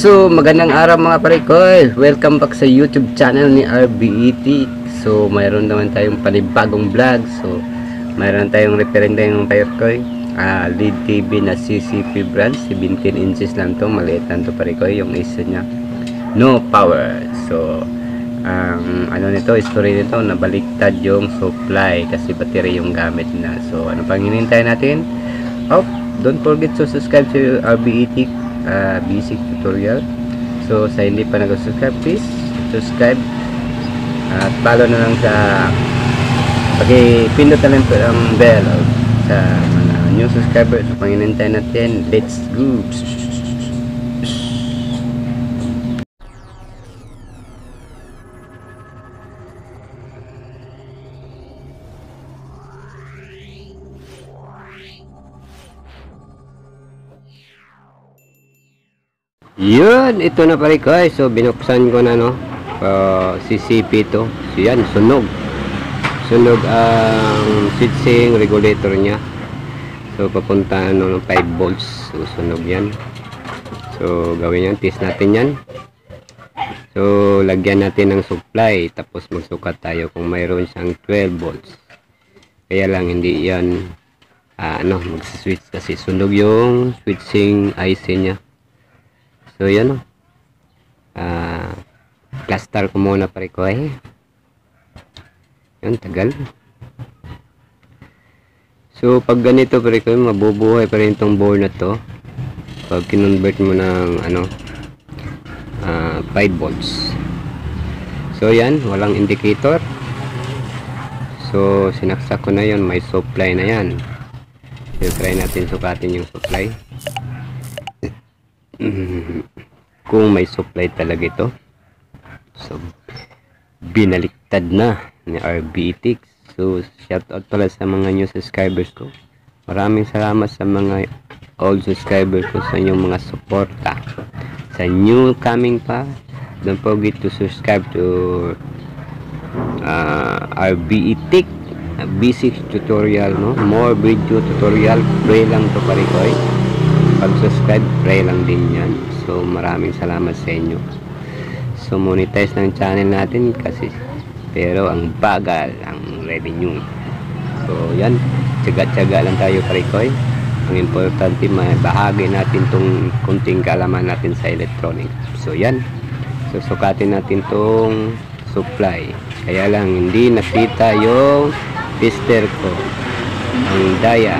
So magandang araw mga parikoy. Welcome back sa YouTube channel ni RBET. So mayroon naman tayong panibagong vlog. So mayroon tayong referring tayong parikoy. Lead TV na CCP brand, 17 inches lang to, maliit lang to parikoy. Yung isa niya no power. So ang ano nito, story nito, nabaliktad yung supply kasi battery yung gamit na. So ano pang hinihintay natin? Don't forget to subscribe to RBET basic tutorial. So sa hindi pa nag-subscribe, please subscribe at follow na lang sa pindot na lang po ang bell sa mga new subscribers. So panginintay natin, let's go. Yun, ito na pare ko. So binuksan ko na CCP to. So yan, sunog ang switching regulator nya. So papunta ng 5 volts. So sunog yan. So gawin yan, test natin yan. So lagyan natin ng supply, tapos magsukat tayo kung mayroon siyang 12 volts. Kaya lang hindi yan mag-switch kasi sunog yung switching IC nya. So yan cluster ko muna pare ko yan, tagal. So pag ganito pare ko, mabubuhay pa rin itong board na to pag kinonvert mo ng 5 volts. So yan, walang indicator. So sinaksak ko na yon, may supply na yan. So try natin sukatin yung supply. Kung may supply talaga ito. So binaliktad na ni RBET. So shout out pala sa mga new subscribers ko. Maraming salamat sa mga old subscribers ko sa inyong mga suporta. Sa new coming pa, don't forget to subscribe to RBET basic tutorial, more video tutorial. Pray lang to pare ko. Pag-subscribe, pray lang din yan. So maraming salamat sa inyo. So monetize ng channel natin kasi pero ang bagal ang revenue. So yan, tiyaga-tiyaga lang tayo parikoy. Ang importante, bahagi natin tong kunting kaalaman natin sa electronic. So yan, susukatin natin tong supply. Kaya lang hindi nakita yung tester ko, ang dia.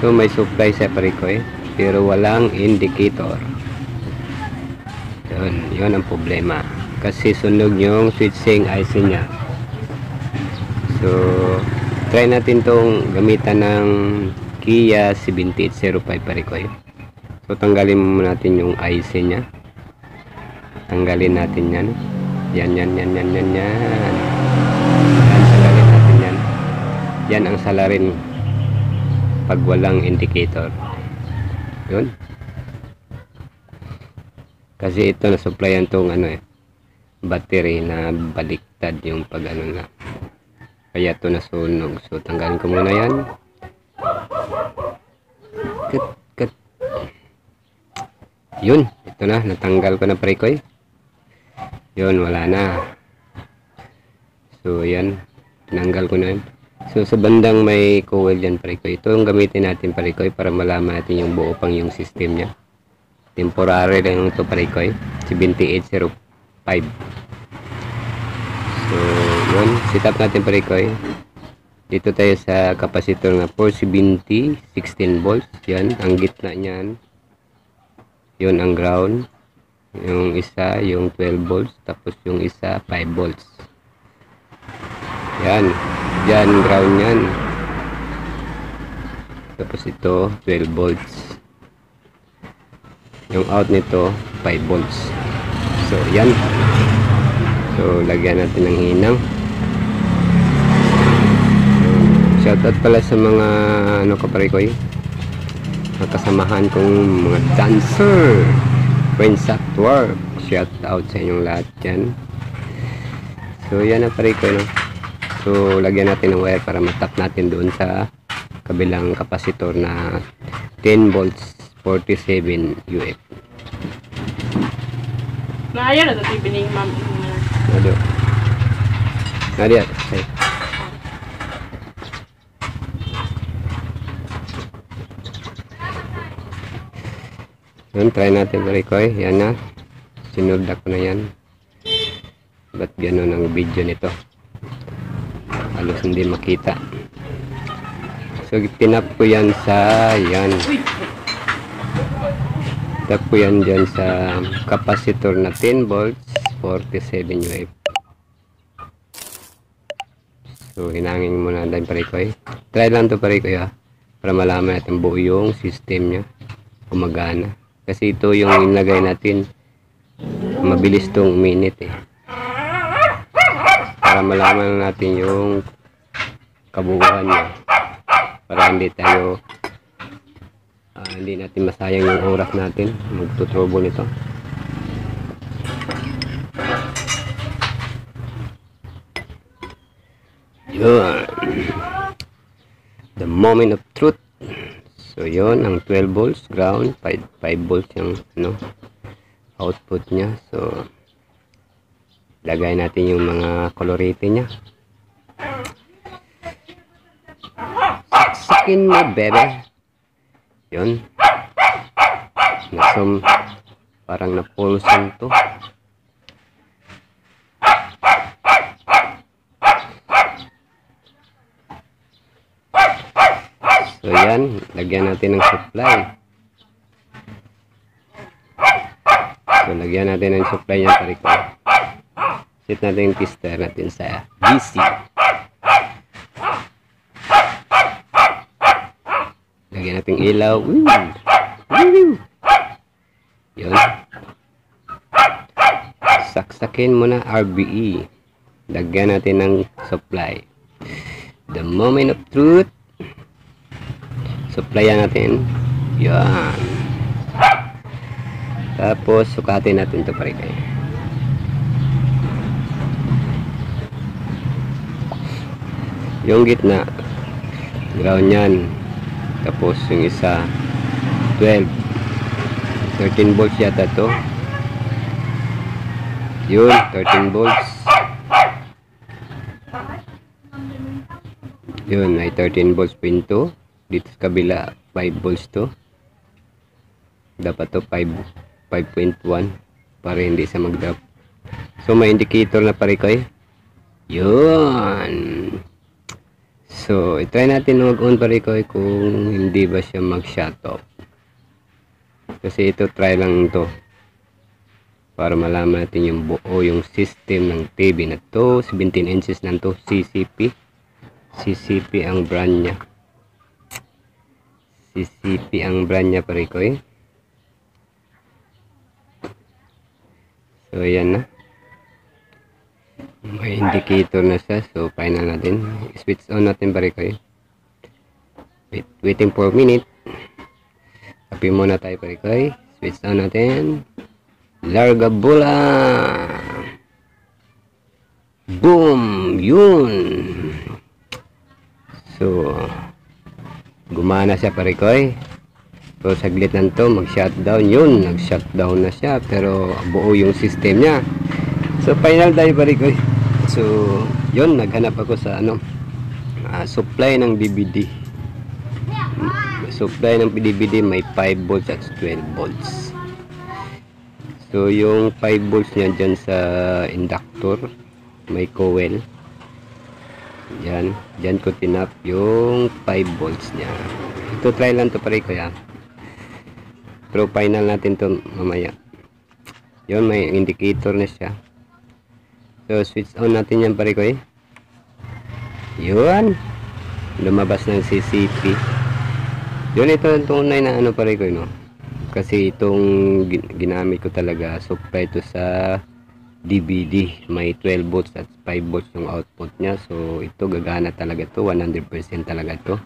So may supply sa pariko pero walang indicator. Yun ang problema kasi sunog yung switching IC nya. So try natin tong gamitan ng Kia 7805 pariko. So tanggalin muna natin yung IC nya. Tanggalin natin yan. Yan. Tanggalin natin yan. Yan ang salarin pag walang indicator. Yun. Kasi ito na supplyan tong battery na baliktad yung pag na. Kaya ito nasunog. So tanggalin ko muna yan. Cut. Yun, ito na, natanggal ko na parikoy. Yun, wala na. So yan, tinanggal ko na yan. So sa bandang may coil yan parikoy. Ito yung gamitin natin parikoy para malaman natin yung buo pang yung system nya. Temporary lang ito parikoy. 7805. So yun, set up natin parikoy. Dito tayo sa capacitor na 470 16 volts. Yan, ang gitna niyan. Yun ang ground. Yung isa, yung 12 volts. Tapos yung isa, 5 volts. Yan. Yan, ground yan. Tapos ito, 12 volts. Yung out nito, 5 volts. So, yan. So, lagyan natin ng hinang. So, shoutout pala sa mga kaparikoy. Kasamahan kong mga dancer. Friends at work. Shoutout sa inyong lahat yan. So, yan na parikoy, So lagyan natin ng wire para matap natin doon sa kabilang kapasitor na 10 volts 47 UF. Naayon na ito bining ma'am. Nado. Nadia. Okay. Yan, try natin Parikoy. Yan na. Sinunod ko na yan. Ba't gano'n ang video nito? Halos hindi makita. So, tinap ko yan sa yan. Tinap ko yan dyan sa capacitor na 10 volts, 47 UF. So, hinangin muna natin Parikoy. Try lang to Parikoy ha. Para malaman natin buo yung system nya. Gumagana. Kasi ito yung inlagay natin. Mabilis tong minute eh. Para malaman natin yung kabuuan niya. Para hindi tayo hindi natin masayang yung oras natin magtutrobo nito. Yun. The moment of truth. So yun ang 12 volts ground, 5 volts yung output niya. So lagay natin yung mga kolorite niya. Saksakin mo bebe. Yun. Parang na-pulsan to. So yan, lagyan natin ng supply. So lagyan natin ng supply yan Parikoy. Set natin yung tester natin sa DC. Lagyan natin ilaw. Yun. Saksakin mo na RBE. Lagyan natin ng supply. The moment of truth. Supplyan natin. Yan. Tapos sukatin natin ito Parikoy. Yung gitna ground yan. Tapos yung isa 12 13 volts yata to. Yun 13 volts. Yun ay 13 volts pinto. Dito sa kabila 5 volts to. Dapat to 5.1 para hindi sa mag-drop. So may indicator na Parikoy. Yun. So i-try natin mag-on Parikoy kung hindi ba siya mag-shut off. Kasi ito try lang to para malaman natin yung buo yung system ng TV na to. 17 inches lang to. CCP ang brand nya. CCP ang brand nya Parikoy. So yan na. May indicator na siya. So final natin. Switch on natin Parikoy. Waiting for a minute. Kapi muna tayo Parikoy. Switch on natin. Larga bola. Boom. Yun. So gumana siya Parikoy. So saglit lang to mag-shutdown. Yun, nag-shutdown na siya. Pero buo yung system niya. So final tayo Parikoy. So yun, naghanap ako sa supply ng DVD. Supply ng DVD may 5 volts at 12 volts. So yung 5 volts niya dyan sa inductor may coil. Yan, dyan ko tinap yung 5 volts niya. Ito try lang to Parikoy ha. Pero final natin to mamaya. Yun, may indicator na siya. So switch on natin yan Parikoy. Yun, lumabas ng CCP. Yun, ito ang tunay na Parikoy no. Kasi itong ginamit ko talaga supply to sa DVD. May 12 volts at 5 volts yung output niya. So ito gagana talaga to, 100% talaga to.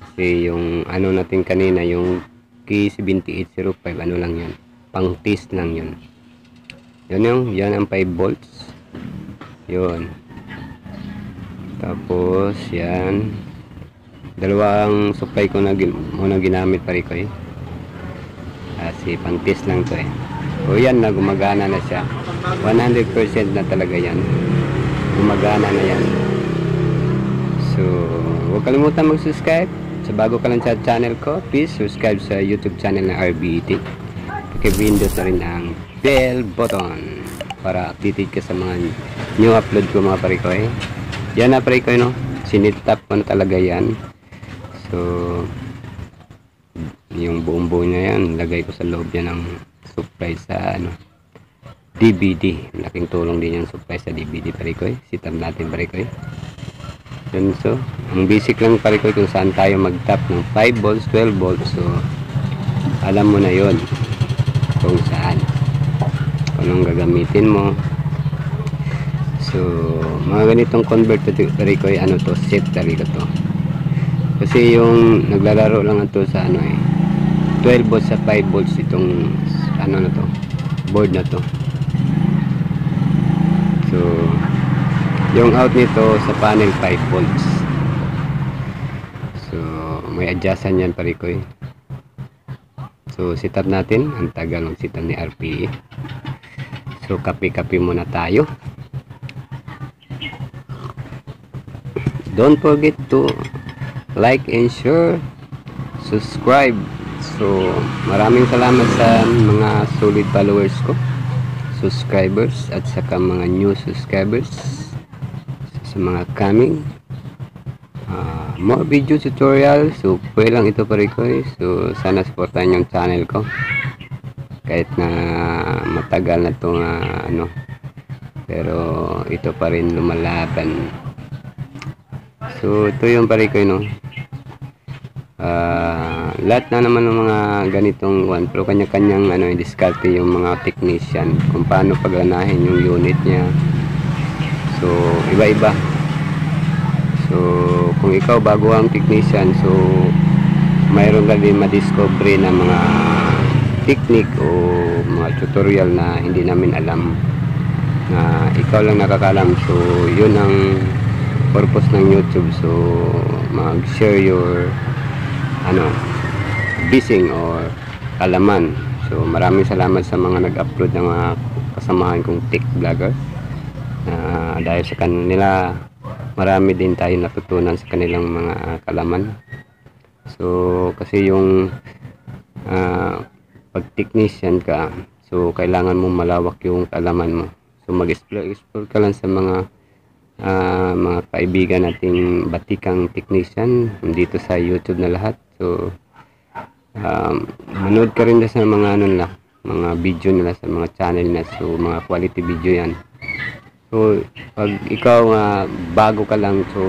Kasi yung natin kanina, yung K7805, lang yun, pang test lang yun. Yan ang 5 volts. Yun. Tapos yan, dalawang supply ko na muna ginamit Parikoy. Kasi pang test lang to O yan na, gumagana na siya. 100% na talaga yan. Gumagana na yan. So, huwag kalimutan mag-subscribe. So, bago ka lang sa channel ko, please subscribe sa YouTube channel ng RBT. Paki-windows na rin ang bell button para updated ka sa mga new upload ko mga parikoy. Yan na parikoy, no? Sinitap ko na talaga yan. So, yung buong buo niya yan, lagay ko sa loob yan ng supply sa DVD. Laking tulong din yung supply sa DVD parikoy. Sitam natin parikoy. Yun, so ang basic lang parikoy kung saan tayo mag-tap ng 5 volts, 12 volts. So alam mo na yon kung saan, kung anong gagamitin mo. So mga ganitong converter parikoy, to, set talaga to. Kasi yung naglalaro lang ito sa 12 volts sa 5 volts itong na to, board na to. So yung out nito sa panel 5 volts. So may adjustan yan parikoy. So setup natin, ang tagal ng setup ni RPE. So kape-kape muna tayo. Don't forget to like and share, subscribe. So maraming salamat sa mga solid followers ko, subscribers, at saka mga new subscribers sa mga coming more video tutorial. So pwede lang ito parikoy. So sana supportan yung channel ko kahit na matagal na itong pero ito pa rin lumalaban. So ito yung parikoy, no? Lahat na naman ng mga ganitong one, pero kanya-kanyang diskarte yung mga technician kung paano pagganahin yung unit niya. So iba-iba. So kung ikaw bago ang technician, so mayroon ka din madiscover na mga technique o mga tutorial na hindi namin alam, na ikaw lang nakakalam. So yun ang purpose ng YouTube. So mag-share your bising or kalaman. So maraming salamat sa mga nag-upload ng mga kasamahan kong tech vlogger. Dahil sa kanila marami din tayo natutunan sa kanilang mga kalaman. So kasi yung pag technician ka, so kailangan mo malawak yung kalaman mo. So mag-explore ka lang sa mga kaibigan nating batikang technician dito sa YouTube na lahat. So manood ka rin sa mga mga video nila sa mga channel na, so mga quality video yan. So pag ikaw bago ka lang, so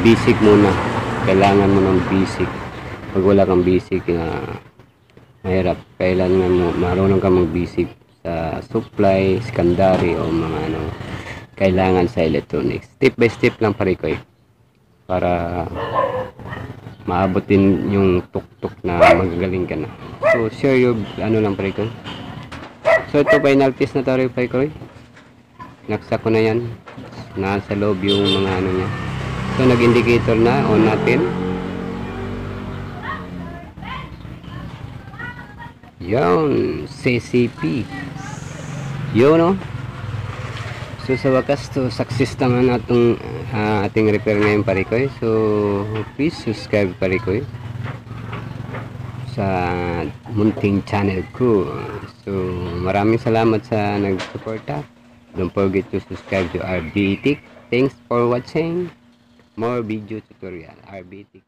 basic muna, kailangan mo ng basic. Pag wala kang basic, mahirap. Kailangan mo marunong ka mag basic sa supply, secondary o mga kailangan sa electronics. Step by step lang parikoy para maabot din yung tuktok na magagaling ka na. So share your lang parikoy. So ito final test na tayo parikoy. Naksa ko na yan, nasa loob yung mga niya. So nag-indicator na, on natin. Yun, CCP yun, no? So sa wakas to, success naman atong ating repair ngayon parikoy. So please subscribe parikoy sa munting channel ko. So maraming salamat sa nagsuporta. Don't forget to subscribe to RBT. Thanks for watching more video tutorial. RBT.